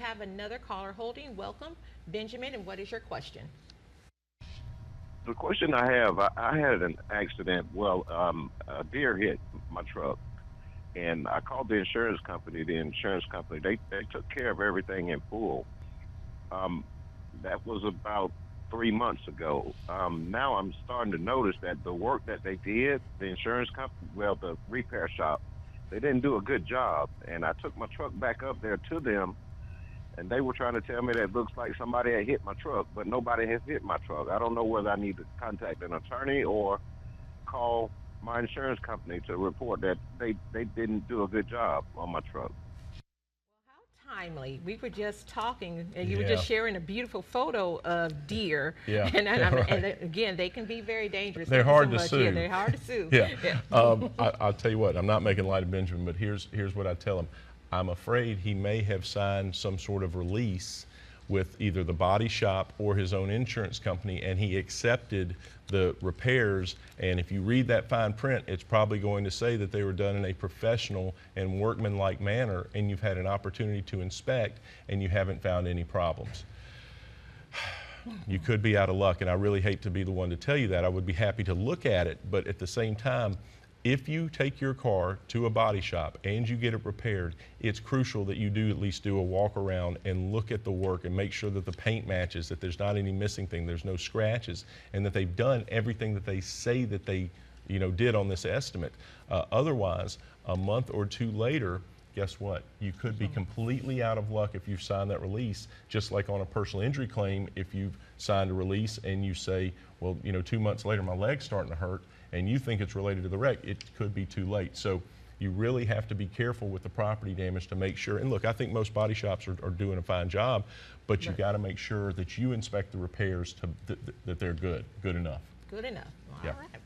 have another caller holding. Welcome, Benjamin, and what is your question? The question I have, I had an accident. Well, a deer hit my truck, and I called the insurance company. The insurance company, they took care of everything in full. Um, that was about 3 months ago. Now I'm starting to notice that the work that they did, the insurance company, well, the repair shop, they didn't do a good job. And I took my truck back up there to them, and they were trying to tell me that it looks like somebody had hit my truck, but nobody has hit my truck. I don't know whether I need to contact an attorney or call my insurance company to report that they didn't do a good job on my truck. How timely. We were just talking, and you were Yeah. just sharing a beautiful photo of deer. Yeah. And Right. again, they can be very dangerous. They're Thank you hard so to much. sue. Yeah, they're hard to sue. Yeah. Yeah. I'll tell you what, I'm not making light of Benjamin, but here's what I tell him. I'm afraid he may have signed some sort of release with either the body shop or his own insurance company, and he accepted the repairs. And if you read that fine print, it's probably going to say that they were done in a professional and workmanlike manner, and you've had an opportunity to inspect, and you haven't found any problems. You could be out of luck, and I really hate to be the one to tell you that. I would be happy to look at it, but at the same time, if you take your car to a body shop and you get it repaired, it's crucial that you do at least do a walk around and look at the work and make sure that the paint matches, that there's not any missing thing, there's no scratches, and that they've done everything that they say that they did on this estimate. Otherwise, a month or two later, guess what? You could be completely out of luck if you've signed that release, just like on a personal injury claim, if you've signed a release and you say, well, 2 months later, my leg's starting to hurt, and you think it's related to the wreck, it could be too late. So you really have to be careful with the property damage to make sure, and look, I think most body shops are doing a fine job, but you got to make sure that you inspect the repairs that they're good enough. Good enough. All Yeah. right.